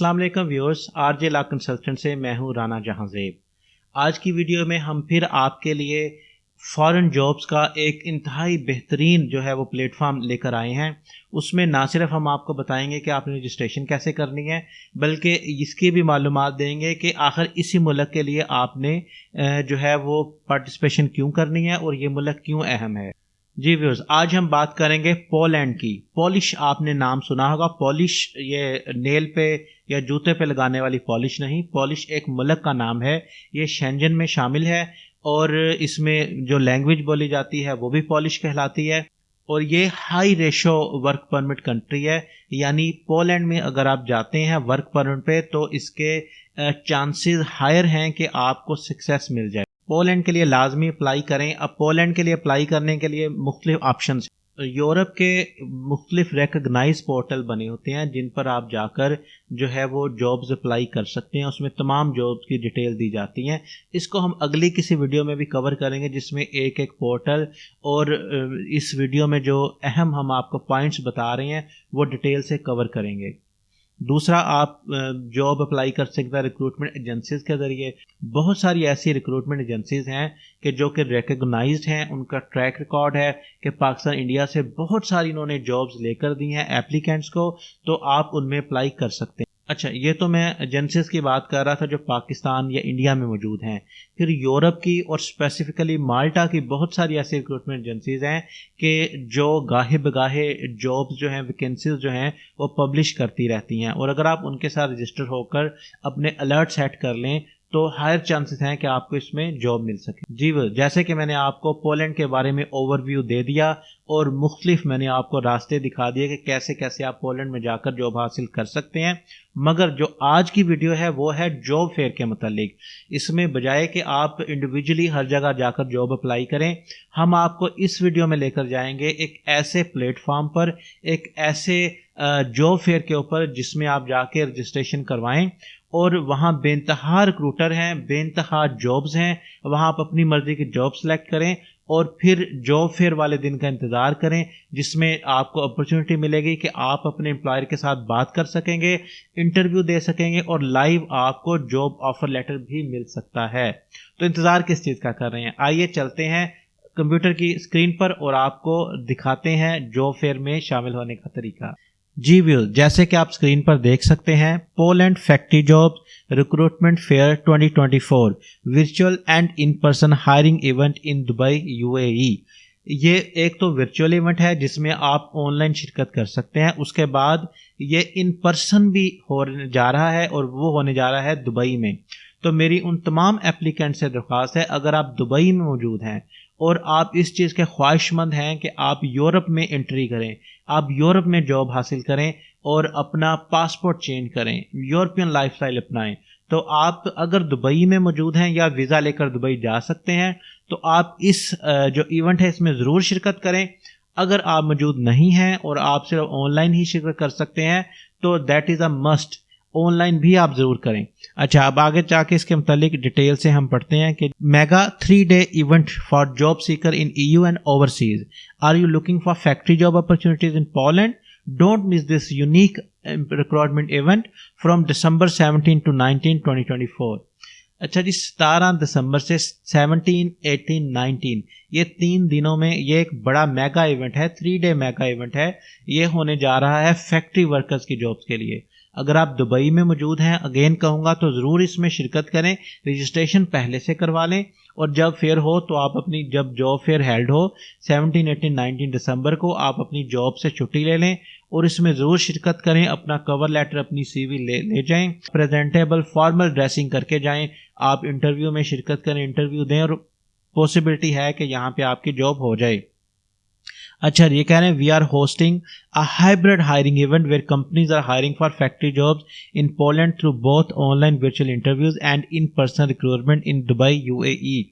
अस्सलाम वालेकुम viewers, RJ law consultant से मैं हूं राना जहांजेब। आज की वीडियो में हम फिर आपके लिए फॉरेन जॉब्स का एक इंतहाई बेहतरीन जो है वो प्लेटफॉर्म लेकर आए हैं। उसमें ना सिर्फ हम आपको बताएंगे कि आपने रजिस्ट्रेशन कैसे करनी है, बल्कि इसकी भी मालूमात देंगे कि आखिर इसी मुल्क के लिए आपने जो है वो पार्टिसिपेशन क्यों करनी है और ये मुल्क क्यों अहम है। जी व्यूअर्स, आज हम बात करेंगे पोलैंड की। पॉलिश आपने नाम सुना होगा। पॉलिश ये नेल पे या जूते पे लगाने वाली पॉलिश नहीं, पॉलिश एक मुल्क का नाम है। ये शेंजन में शामिल है और इसमें जो लैंग्वेज बोली जाती है वो भी पॉलिश कहलाती है। और ये high ratio work permit country है, यानी पोलैंड में अगर आप जाते हैं वर्क परमिट पे तो इसके चांसेस हायर हैं कि आपको सक्सेस मिल जाए। पोलैंड के लिए लाजमी अप्लाई करें। अब पोलैंड के लिए अप्लाई करने के लिए मुख्तलिफ ऑप्शन। यूरोप के मुख्तलिफ रिकग्नाइज पोर्टल बने होते हैं जिन पर आप जाकर जो है वो जॉब्स अप्लाई कर सकते हैं। उसमें तमाम जॉब्स की डिटेल दी जाती हैं। इसको हम अगली किसी वीडियो में भी कवर करेंगे जिसमें एक एक पोर्टल और इस वीडियो में जो अहम हम आपको पॉइंट्स बता रहे हैं वो डिटेल से कवर करेंगे। दूसरा, आप जॉब अप्लाई कर सकते हैं रिक्रूटमेंट एजेंसीज के ज़रिए। बहुत सारी ऐसी रिक्रूटमेंट एजेंसीज हैं कि जो कि रिकग्नाइज्ड हैं, उनका ट्रैक रिकॉर्ड है कि पाकिस्तान इंडिया से बहुत सारी इन्होंने जॉब्स लेकर दी हैं एप्लीकेंट्स को, तो आप उनमें अप्लाई कर सकते हैं। अच्छा, ये तो मैं एजेंसीज की बात कर रहा था जो पाकिस्तान या इंडिया में मौजूद हैं। फिर यूरोप की और स्पेसिफिकली माल्टा की बहुत सारी ऐसी रिक्रूटमेंट एजेंसीज हैं कि जो गाहे बगाहे जॉब्स जो हैं, वैकेंसीज जो हैं वो पब्लिश करती रहती हैं। और अगर आप उनके साथ रजिस्टर होकर अपने अलर्ट सेट कर लें तो हायर चांसेस हैं कि आपको इसमें जॉब मिल सके। जी वो, जैसे कि मैंने आपको पोलैंड के बारे में ओवरव्यू दे दिया और मुख्तलिफ मैंने आपको रास्ते दिखा दिए कि कैसे कैसे आप पोलैंड में जाकर जॉब हासिल कर सकते हैं। मगर जो आज की वीडियो है वो है जॉब फेयर के मुतालिक। इसमें बजाय कि आप इंडिविजुअली हर जगह जाकर जॉब अप्लाई करें, हम आपको इस वीडियो में लेकर जाएंगे एक ऐसे प्लेटफॉर्म पर, एक ऐसे जॉब फेयर के ऊपर जिसमें आप जाके रजिस्ट्रेशन करवाएं और वहाँ बेइंतहा रिक्रूटर हैं, बेइंतहा जॉब्स हैं। वहाँ आप अपनी मर्जी की जॉब सेलेक्ट करें और फिर जॉब फेयर वाले दिन का इंतज़ार करें जिसमें आपको अपॉर्चुनिटी मिलेगी कि आप अपने एम्प्लॉयर के साथ बात कर सकेंगे, इंटरव्यू दे सकेंगे और लाइव आपको जॉब ऑफर लेटर भी मिल सकता है। तो इंतज़ार किस चीज़ का कर रहे हैं? आइए चलते हैं कंप्यूटर की स्क्रीन पर और आपको दिखाते हैं जॉब फेयर में शामिल होने का तरीका। जी व्यूअर्स, जैसे कि आप स्क्रीन पर देख सकते हैं, Poland factory jobs recruitment fair 2024 virtual and in person hiring event in Dubai UAE. ये एक तो वर्चुअल इवेंट है जिसमें आप ऑनलाइन शिरकत कर सकते हैं। उसके बाद ये इन पर्सन भी होने जा रहा है और वो होने जा रहा है दुबई में। तो मेरी उन तमाम एप्लीकेंट से दरख्वास्त है, अगर आप दुबई में मौजूद हैं और आप इस चीज़ के ख्वाहिशमंद हैं कि आप यूरोप में एंट्री करें, आप यूरोप में जॉब हासिल करें और अपना पासपोर्ट चेंज करें, यूरोपियन लाइफस्टाइल अपनाएं, तो आप अगर दुबई में मौजूद हैं या वीज़ा लेकर दुबई जा सकते हैं तो आप इस जो इवेंट है इसमें ज़रूर शिरकत करें। अगर आप मौजूद नहीं हैं और आप सिर्फ ऑनलाइन ही शिरकत कर सकते हैं तो that is a must, online भी आप जरूर करें। अच्छा, अब आगे जाके इसके मुतालिक डिटेल से हम पढ़ते हैं कि mega 3-day event for job seeker in EU and overseas. Are you looking for factory job opportunities in Poland? Don't miss this unique recruitment event from December 17 to 19, 2024। अच्छा जी, 17 दिसंबर से 17, 18, 19 ये 3 दिनों में ये एक बड़ा मेगा इवेंट है, 3-day मेगा इवेंट है। ये होने जा रहा है फैक्ट्री वर्कर्स की जॉब्स के लिए। अगर आप दुबई में मौजूद हैं, अगेन कहूँगा तो ज़रूर इसमें शिरकत करें, रजिस्ट्रेशन पहले से करवा लें और जब फेयर हो तो आप अपनी, जब जॉब फेयर हेल्ड हो 17, 18, 19 दिसंबर को, आप अपनी जॉब से छुट्टी ले लें और इसमें ज़रूर शिरकत करें। अपना कवर लेटर, अपनी CV ले जाएं, प्रेजेंटेबल फॉर्मल ड्रेसिंग करके जाएं। आप इंटरव्यू में शिरकत करें, इंटरव्यू दें और पॉसिबिलिटी है कि यहाँ पे आपकी जॉब हो जाए। अच्छा, ये कह रहे हैं we are hosting a hybrid hiring event where companies are hiring for factory jobs in Poland through both online virtual interviews and in person recruitment in Dubai UAE।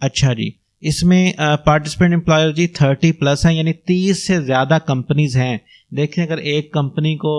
अच्छा जी, इसमें पार्टिसिपेंट एम्प्लॉयर जी 30+ हैं, यानी 30 से ज़्यादा कंपनीज हैं देखें अगर एक कंपनी को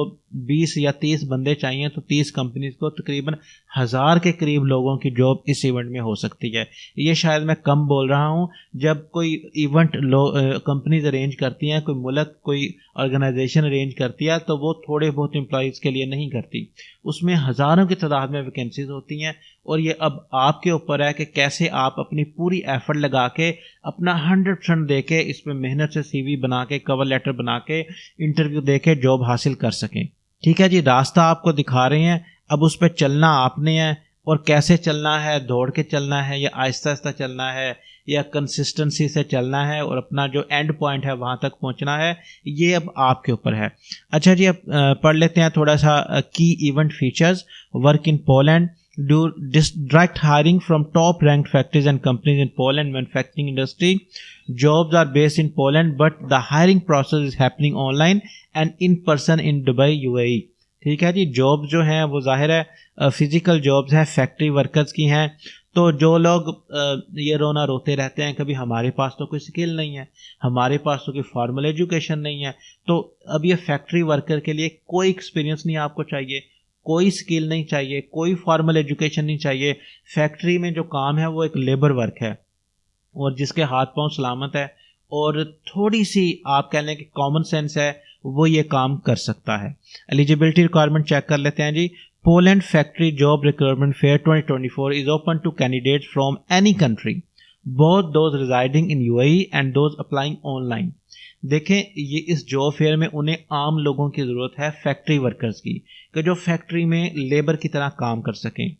20 या 30 बंदे चाहिए तो 30 कंपनीज को तकरीबन 1000 के करीब लोगों की जॉब इस इवेंट में हो सकती है। ये शायद मैं कम बोल रहा हूँ। जब कोई इवेंट कंपनीज अरेंज करती हैं, कोई मुल्क कोई ऑर्गेनाइजेशन अरेंज करती है, तो वो थोड़े बहुत एम्प्लॉयज़ के लिए नहीं करती, उसमें हज़ारों की तादाद में वैकेंसीज होती हैं। और ये अब आपके ऊपर है कि कैसे आप अपनी पूरी एफर्ट लगा के अपना 100% दे के इसमें मेहनत से CV बना के, कवर लेटर बना के, इंटरव्यू दे के जॉब हासिल कर सकें। ठीक है जी, रास्ता आपको दिखा रहे हैं, अब उस पर चलना आपने है। और कैसे चलना है, दौड़ के चलना है या आहिस्ता आहिस्ता चलना है या कंसिस्टेंसी से चलना है और अपना जो एंड पॉइंट है वहाँ तक पहुँचना है, ये अब आपके ऊपर है। अच्छा जी, अब पढ़ लेते हैं थोड़ा सा की event features. Work in Poland, do direct hiring from top ranked factories and companies in Poland manufacturing industry. Jobs are based in Poland but the hiring process is happening online and in person in Dubai, UAE. ठीक है जी, job जो हैं वो जाहिर है physical jobs हैं, factory workers की हैं। तो जो लोग ये रोना रोते रहते हैं कभी हमारे पास तो कोई स्किल नहीं है, हमारे पास तो कोई फॉर्मल एजुकेशन नहीं है, तो अब ये फैक्ट्री वर्कर के लिए कोई एक्सपीरियंस नहीं आपको चाहिए, कोई स्किल नहीं चाहिए, कोई फॉर्मल एजुकेशन नहीं चाहिए। फैक्ट्री में जो काम है वो एक लेबर वर्क है और जिसके हाथ पांव सलामत है और थोड़ी सी आप कह लें कि कॉमन सेंस है, वो ये काम कर सकता है। एलिजिबिलिटी रिक्वायरमेंट चेक कर लेते हैं जी। Poland factory job recruitment fair 2024 is open to candidates from any country, both those residing in UAE and those applying online. देखें, ये इस जॉब फेयर में उन्हें आम लोगों की ज़रूरत है, फैक्ट्री वर्कर्स की, कि जो फैक्ट्री में लेबर की तरह काम कर सकें।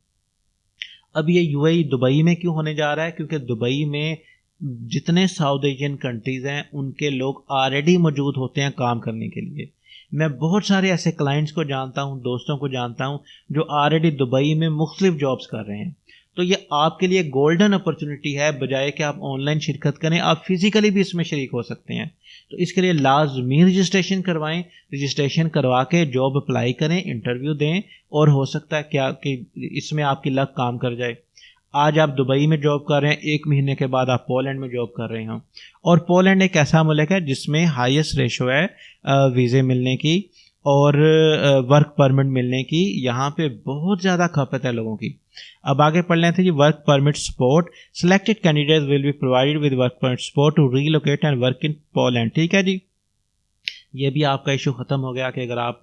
अब ये UAE दुबई में क्यों होने जा रहा है? क्योंकि दुबई में जितने साउथ एशियन कंट्रीज़ हैं उनके लोग ऑलरेडी मौजूद होते हैं काम करने के लिए। मैं बहुत सारे ऐसे क्लाइंट्स को जानता हूं, दोस्तों को जानता हूं जो ऑलरेडी दुबई में मुख्तलिफ जॉब्स कर रहे हैं। तो ये आपके लिए गोल्डन अपॉर्चुनिटी है, बजाय कि आप ऑनलाइन शिरकत करें आप फिजिकली भी इसमें शरीक हो सकते हैं। तो इसके लिए लाजमी रजिस्ट्रेशन करवाएं, रजिस्ट्रेशन करवा के जॉब अप्लाई करें, इंटरव्यू दें और हो सकता है क्या कि इसमें आपकी लक काम कर जाए। आज आप दुबई में जॉब कर रहे हैं, 1 महीने के बाद आप पोलैंड में जॉब कर रहे हो। और पोलैंड एक ऐसा मुल्क है जिसमें हाईएस्ट रेशो है वीज़े मिलने की और वर्क परमिट मिलने की। यहाँ पे बहुत ज़्यादा खपत है लोगों की। अब आगे पढ़ लेते हैं जी। Work permit support, selected candidates will be provided with work permit support to relocate and work in Poland. ठीक है जी, ये भी आपका इशू ख़त्म हो गया कि अगर आप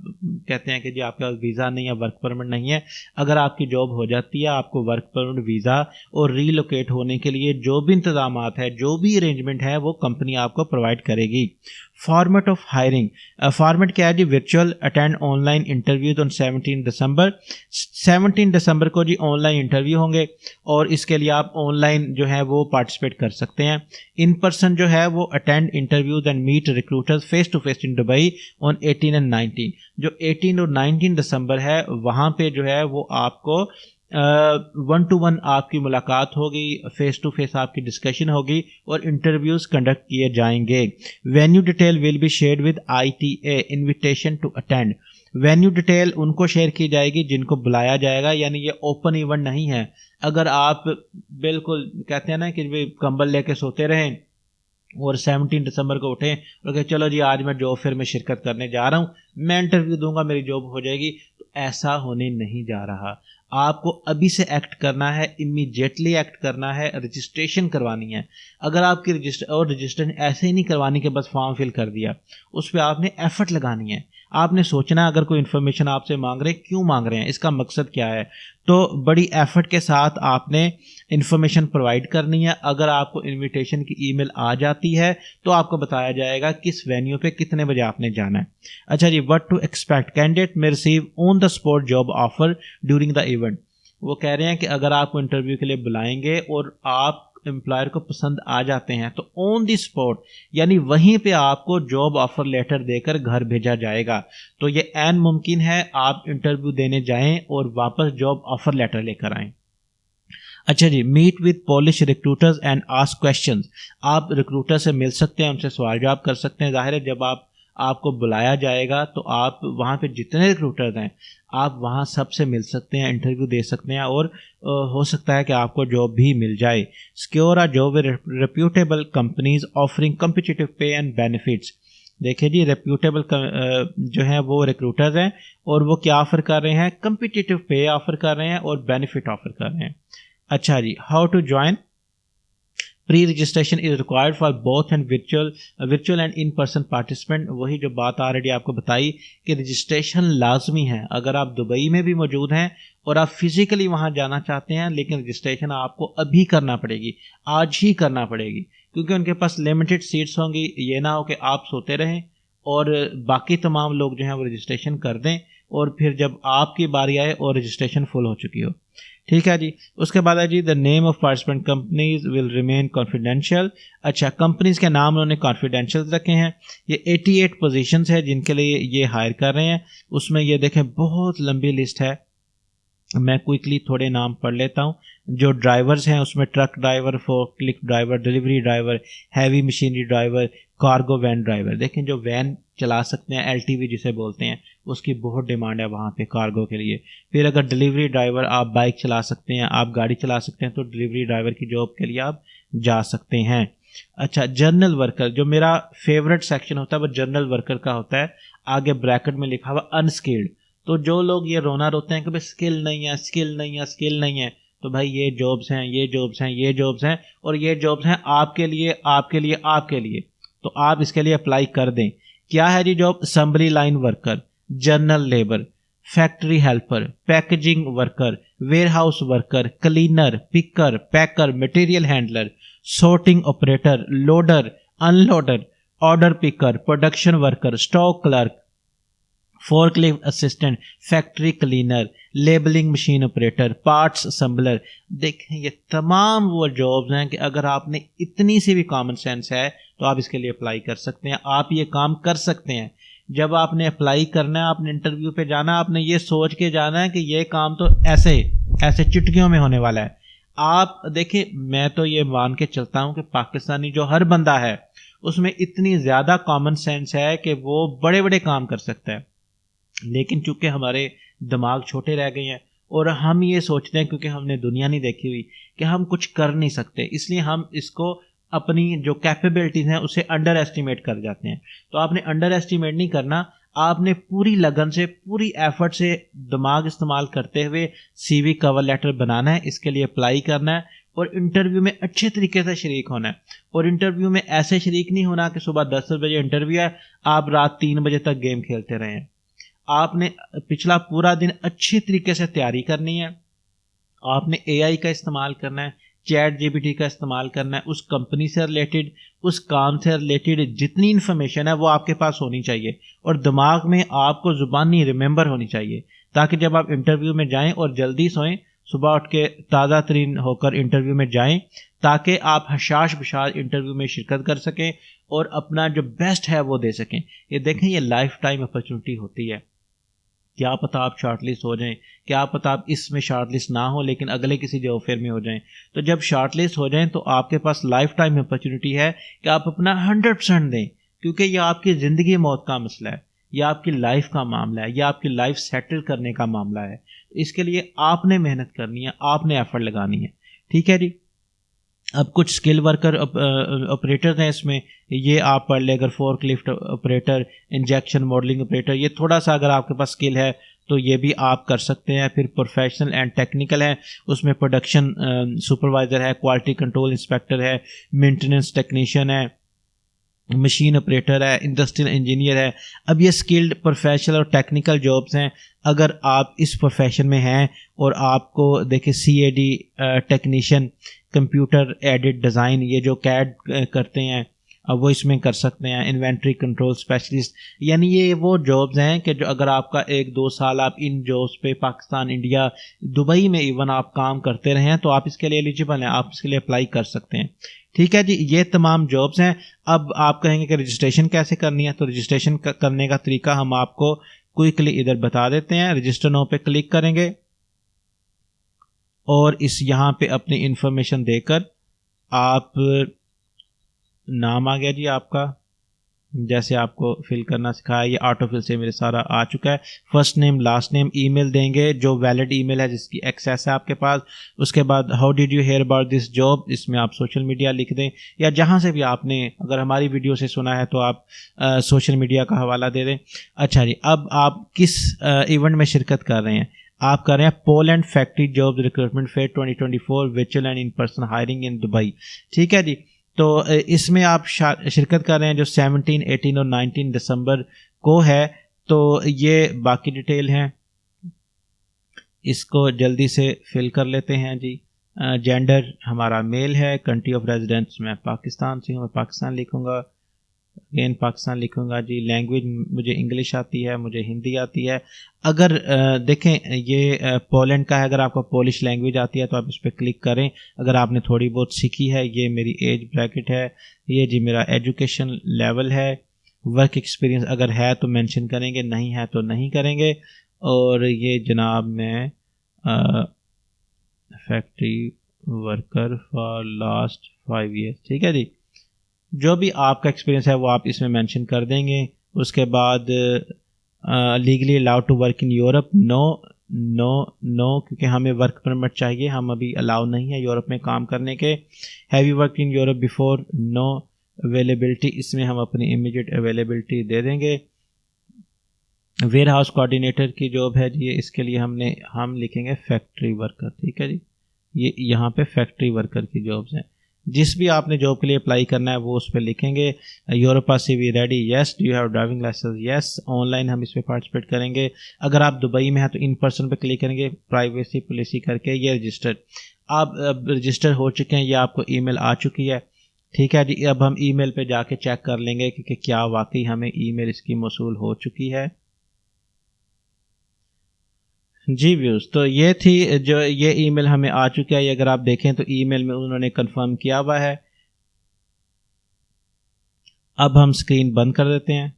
कहते हैं कि जी आपके पास वीज़ा नहीं है, वर्क परमिट नहीं है, अगर आपकी जॉब हो जाती है आपको वर्क परमिट, वीज़ा और रीलोकेट होने के लिए जो भी इंतजामात है, जो भी अरेंजमेंट है वो कंपनी आपको प्रोवाइड करेगी। फॉर्मेट ऑफ हायरिंग, फॉर्मेट क्या है जी? Virtual attend online interviews on 17 December. 17 दिसंबर को जी ऑनलाइन इंटरव्यू होंगे और इसके लिए आप ऑनलाइन जो है वो पार्टिसिपेट कर सकते हैं। इन पर्सन जो है वो attend interviews and meet recruiters face to face in Dubai on 18 and 19। जो 18 और 19 दिसंबर है वहाँ पे जो है वो आपको 1 to 1 आपकी मुलाकात होगी, फेस टू फेस आपकी डिस्कशन होगी और इंटरव्यूज कंडक्ट किए जाएंगे। Venue detail will be shared with ITA invitation to attend. Venue detail उनको शेयर की जाएगी जिनको बुलाया जाएगा, यानी ये ओपन इवेंट नहीं है। अगर आप बिल्कुल कहते हैं ना कि कंबल लेके सोते रहें और 17 दिसंबर को उठें और कहें चलो जी आज मैं जॉब फेयर में शिरकत करने जा रहा हूं, मैं इंटरव्यू दूंगा, मेरी जॉब हो जाएगी, तो ऐसा होने नहीं जा रहा। आपको अभी से एक्ट करना है, इमीडिएटली एक्ट करना है, रजिस्ट्रेशन करवानी है। अगर आपकी रजिस्ट्रेशन ऐसे ही नहीं करवानी कि बस फॉर्म फिल कर दिया, उस पर आपने एफर्ट लगानी है। आपने सोचना अगर कोई इन्फॉर्मेशन आपसे मांग रहे हैं, क्यों मांग रहे हैं, इसका मकसद क्या है, तो बड़ी एफर्ट के साथ आपने इन्फॉर्मेशन प्रोवाइड करनी है। अगर आपको इनविटेशन की ईमेल आ जाती है तो आपको बताया जाएगा किस वेन्यू पे कितने बजे आपने जाना है। अच्छा जी, व्हाट टू एक्सपेक्ट, कैंडिडेट में receive on the spot job offer during the event. वो कह रहे हैं कि अगर आपको इंटरव्यू के लिए बुलाएंगे और आप एम्प्लॉयर को पसंद आ जाते हैं तो ऑन द स्पॉट यानी वहीं पे आपको जॉब ऑफर लेटर देकर घर भेजा जाएगा। तो ये ऐन मुमकिन है आप इंटरव्यू देने जाएं और वापस जॉब ऑफर लेटर लेकर आएं। अच्छा जी, meet with Polish recruiters and ask questions. आप रिक्रूटर से मिल सकते हैं, उनसे सवाल जवाब कर सकते हैं। जाहिर है जब आपको बुलाया जाएगा तो आप वहाँ पे जितने रिक्रूटर्स हैं आप वहाँ सबसे मिल सकते हैं, इंटरव्यू दे सकते हैं और हो सकता है कि आपको जॉब भी मिल जाए। Secure a job with reputable companies offering competitive पे एंड बेनिफिट्स। देखिए जी, रेप्यूटेबल जो है वो रिक्रूटर्स हैं और वो क्या ऑफर कर रहे हैं, कम्पिटिटिव पे ऑफर कर रहे हैं और बेनिफिट ऑफर कर रहे हैं। अच्छा जी, how to join, pre registration is required for both and virtual and in person participant. वही जो बात ऑलरेडी आपको बताई कि रजिस्ट्रेशन लाजमी है। अगर आप दुबई में भी मौजूद हैं और आप फिजिकली वहां जाना चाहते हैं, लेकिन रजिस्ट्रेशन आपको अभी करना पड़ेगी, आज ही करना पड़ेगी, क्योंकि उनके पास लिमिटेड सीट्स होंगी। ये ना हो कि आप सोते रहें और बाकी तमाम लोग जो हैं वो रजिस्ट्रेशन कर दें और फिर जब आपकी बारी आए और रजिस्ट्रेशन फुल हो चुकी हो। ठीक है जी। उसके बाद है जी, the name of participant companies will remain confidential. अच्छा, कंपनीज के नाम उन्होंने कॉन्फिडेंशियल रखे हैं। ये 88 पोजीशंस है जिनके लिए ये हायर कर रहे हैं। उसमें ये देखें बहुत लंबी लिस्ट है, मैं क्विकली थोड़े नाम पढ़ लेता हूँ। जो ड्राइवर्स हैं उसमें truck driver, forklift driver, delivery driver, heavy machinery driver, cargo van driver. देखें जो वैन चला सकते हैं, एलटीवी जिसे बोलते हैं, उसकी बहुत डिमांड है वहाँ पे कार्गो के लिए। फिर अगर डिलीवरी ड्राइवर, आप बाइक चला सकते हैं, आप गाड़ी चला सकते हैं, तो डिलीवरी ड्राइवर की जॉब के लिए आप जा सकते हैं। अच्छा, जर्नल वर्कर, जो मेरा फेवरेट सेक्शन होता है वो जर्नल वर्कर का होता है। आगे ब्रैकेट में लिखा हुआ अनस्किल्ड। तो जो लोग ये रोना रोते हैं कि भाई स्किल नहीं है, स्किल नहीं है, स्किल नहीं है, तो भाई ये जॉब्स हैं, ये जॉब्स हैं, ये जॉब्स हैं और ये जॉब्स हैं आपके लिए, आपके लिए, आपके लिए। तो आप इसके लिए अप्लाई कर दें। क्या है जी job? Assembly line worker, general labour, factory helper, packaging worker, warehouse worker, cleaner, picker, packer, material handler, sorting operator, loader, unloader, order picker, production worker, stock clerk, forklift assistant, factory cleaner, labelling machine operator, parts assembler. देखें ये तमाम वो jobs हैं कि अगर आपने इतनी सी भी कॉमन सेंस है तो आप इसके लिए अप्लाई कर सकते हैं, आप ये काम कर सकते हैं। जब आपने अप्लाई करना है, आपने इंटरव्यू पे जाना, आपने ये सोच के जाना है कि ये काम तो ऐसे ऐसे चुटकियों में होने वाला है। आप देखिए, मैं तो ये मान के चलता हूं कि पाकिस्तानी जो हर बंदा है उसमें इतनी ज्यादा कॉमन सेंस है कि वो बड़े बड़े काम कर सकता है, लेकिन चूंकि हमारे दिमाग छोटे रह गए हैं और हम ये सोचते हैं क्योंकि हमने दुनिया नहीं देखी हुई कि हम कुछ कर नहीं सकते, इसलिए हम इसको अपनी जो कैपेबिलिटीज हैं उसे अंडर एस्टिमेट कर जाते हैं। तो आपने अंडर एस्टिमेट नहीं करना, आपने पूरी लगन से, पूरी एफर्ट से, दिमाग इस्तेमाल करते हुए सीवी कवर लेटर बनाना है, इसके लिए अप्लाई करना है और इंटरव्यू में अच्छे तरीके से शरीक होना है। और इंटरव्यू में ऐसे शरीक नहीं होना कि सुबह 10 बजे इंटरव्यू है, आप रात 3 बजे तक गेम खेलते रहें। आपने पिछला पूरा दिन अच्छी तरीके से तैयारी करनी है। आपने एआई का इस्तेमाल करना है, चैट जीपीटी का इस्तेमाल करना है, उस कंपनी से रिलेटेड, उस काम से रिलेटेड जितनी इन्फॉर्मेशन है वो आपके पास होनी चाहिए और दिमाग में आपको जुबानी रिमेंबर होनी चाहिए, ताकि जब आप इंटरव्यू में जाएं और जल्दी सोएं, सुबह उठ के ताज़ा तरीन होकर इंटरव्यू में जाएं, ताकि आप हशाश बशाश इंटरव्यू में शिरकत कर सकें और अपना जो बेस्ट है वो दे सकें। ये देखें, ये लाइफ टाइम अपॉर्चुनिटी होती है। क्या पता आप शॉर्टलिस्ट हो जाएं, क्या पता आप इसमें शॉर्टलिस्ट ना हो लेकिन अगले किसी जॉब फेयर में हो जाएं। तो जब शॉर्टलिस्ट हो जाएं तो आपके पास लाइफ टाइम अपॉर्चुनिटी है कि आप अपना 100% दें, क्योंकि यह आपकी ज़िंदगी मौत का मसला है, यह आपकी लाइफ का मामला है, यह आपकी लाइफ सेटल करने का मामला है। इसके लिए आपने मेहनत करनी है, आपने एफर्ट लगानी है। ठीक है जी। अब कुछ स्किल वर्कर ऑपरेटर हैं इसमें, ये आप पढ़ ले, अगर forklift operator, injection modelling operator, ये थोड़ा सा अगर आपके पास स्किल है तो ये भी आप कर सकते हैं। फिर प्रोफेशनल एंड टेक्निकल है, उसमें प्रोडक्शन सुपरवाइजर है, क्वालिटी कंट्रोल इंस्पेक्टर है, मेंटेनेंस टेक्नीशियन है, मशीन ऑपरेटर है, इंडस्ट्रियल इंजीनियर है। अब ये स्किल्ड प्रोफेशनल और टेक्निकल जॉब्स हैं। अगर आप इस प्रोफेशन में हैं और आपको देखिए CAD technician, computer aided design, ये जो कैड करते हैं, अब वो इसमें कर सकते हैं। इन्वेंट्री कंट्रोल स्पेशलिस्ट, यानी ये वो जॉब्स हैं कि जो अगर आपका 1-2 साल आप इन जॉब्स पे पाकिस्तान, इंडिया, दुबई में इवन आप काम करते रहे हैं तो आप इसके लिए एलिजिबल हैं, आप इसके लिए अप्लाई कर सकते हैं। ठीक है जी, ये तमाम जॉब्स हैं। अब आप कहेंगे कि रजिस्ट्रेशन कैसे करनी है, तो रजिस्ट्रेशन करने का तरीका हम आपको क्विकली इधर बता देते हैं। रजिस्टर नाउ पे क्लिक करेंगे और इस यहाँ पे अपनी इंफॉर्मेशन देकर आप, नाम आ गया जी आपका, जैसे आपको फिल करना सिखाया, ये ऑटो फिल से मेरे सारा आ चुका है। First name last name, email देंगे जो वैलिड ईमेल है जिसकी एक्सेस है आपके पास। उसके बाद how did you hear about this job, इसमें आप सोशल मीडिया लिख दें या जहाँ से भी आपने अगर हमारी वीडियो से सुना है तो आप सोशल मीडिया का हवाला दे दें। अच्छा जी, अब आप किस इवेंट में शिरकत कर रहे हैं? आप कर रहे हैं Poland factory job recruitment fair 2024 virtual and in person hiring in Dubai. ठीक है जी, तो इसमें आप शिरकत कर रहे हैं जो 17, 18 और 19 दिसंबर को है। तो ये बाकी डिटेल हैं, इसको जल्दी से फिल कर लेते हैं जी। जेंडर हमारा मेल है, कंट्री ऑफ रेजिडेंस मैं पाकिस्तान से हूँ, मैं पाकिस्तान लिखूँगा, अगेन पाकिस्तान लिखूँगा जी। लैंग्वेज मुझे इंग्लिश आती है, मुझे हिंदी आती है। अगर देखें ये पोलैंड का है, अगर आपको पोलिश लैंग्वेज आती है तो आप इस पर क्लिक करें। अगर आपने थोड़ी बहुत सीखी है, ये मेरी एज ब्रैकेट है, ये जी मेरा एजुकेशन लेवल है। वर्क एक्सपीरियंस अगर है तो मेंशन करेंगे, नहीं है तो नहीं करेंगे। और ये जनाब मैं factory worker for last 5 years. ठीक है जी, जो भी आपका एक्सपीरियंस है वो आप इसमें मेंशन कर देंगे। उसके बाद legally allowed to work in Europe, no no no, क्योंकि हमें वर्क परमिट चाहिए, हम अभी अलाउ नहीं है यूरोप में काम करने के। Have you work in Europe before, no. Availability, इसमें हम अपनी इमीडिएट अवेलेबिलिटी दे देंगे। वेयर हाउस कोऑर्डिनेटर की जॉब है जी, इसके लिए हम लिखेंगे फैक्ट्री वर्कर। ठीक है जी, ये यहाँ पे फैक्ट्री वर्कर की जॉब्स हैं। जिस भी आपने जॉब के लिए अप्लाई करना है वो उस पर लिखेंगे। Europa CV ready, yes. Do you have driving licence, yes. Online हम इस पर पार्टिसिपेट करेंगे। अगर आप दुबई में हैं तो इन पर्सन पे क्लिक करेंगे, प्राइवेसी पॉलिसी करके ये रजिस्टर्ड। आप रजिस्टर हो चुके हैं, ये आपको ईमेल आ चुकी है। ठीक है जी, अब हम ईमेल पे जाके चेक कर लेंगे कि क्या वाकई हमें ईमेल इसकी मौसूल हो चुकी है। जी व्यूज़, तो ये थी जो ये ईमेल हमें आ चुका है। अगर आप देखें तो ईमेल में उन्होंने कंफर्म किया हुआ है। अब हम स्क्रीन बंद कर देते हैं।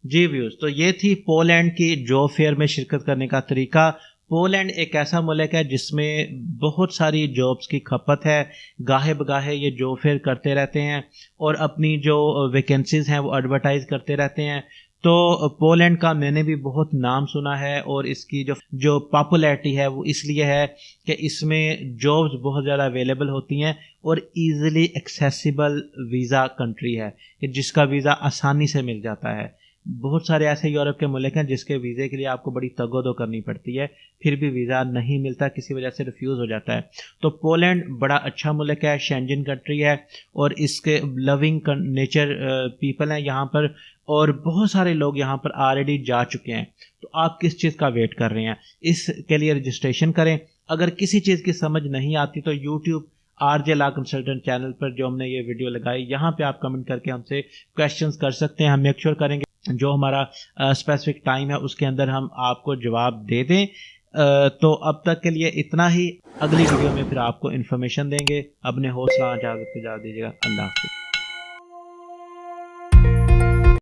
जी व्यूज़, तो ये थी पोलैंड की जॉब फेयर में शिरकत करने का तरीका। पोलैंड एक ऐसा मुल्क है जिसमें बहुत सारी जॉब्स की खपत है। गाहे बगाहे ये जॉब फेयर करते रहते हैं और अपनी जो वैकेंसीज हैं वो एडवर्टाइज करते रहते हैं। तो पोलैंड का मैंने भी बहुत नाम सुना है और इसकी जो पॉपुलैरिटी है वो इसलिए है कि इसमें जॉब्स बहुत ज़्यादा अवेलेबल होती हैं और इजीली एक्सेसिबल वीज़ा कंट्री है कि जिसका वीज़ा आसानी से मिल जाता है। बहुत सारे ऐसे यूरोप के मुल्क हैं जिसके वीज़े के लिए आपको बड़ी तगोदो करनी पड़ती है, फिर भी वीज़ा नहीं मिलता, किसी वजह से रिफ्यूज़ हो जाता है। तो पोलैंड बड़ा अच्छा मुल्क है, शेंजन कंट्री है और इसके लविंग नेचर पीपल हैं यहाँ पर और बहुत सारे लोग यहाँ पर ऑलरेडी जा चुके हैं। तो आप किस चीज़ का वेट कर रहे हैं? इसके लिए रजिस्ट्रेशन करें। अगर किसी चीज़ की समझ नहीं आती तो YouTube RJ law consultant channel पर जो हमने ये वीडियो लगाई, यहाँ पे आप कमेंट करके हमसे क्वेश्चंस कर सकते हैं। हम मेक श्योर करेंगे जो हमारा स्पेसिफिक टाइम है उसके अंदर हम आपको जवाब दे दें। तो अब तक के लिए इतना ही। अगली वीडियो में फिर आपको इन्फॉर्मेशन देंगे। अपने हौसला इजाज़त दीजिएगा। अल्लाह हाफ़िज़।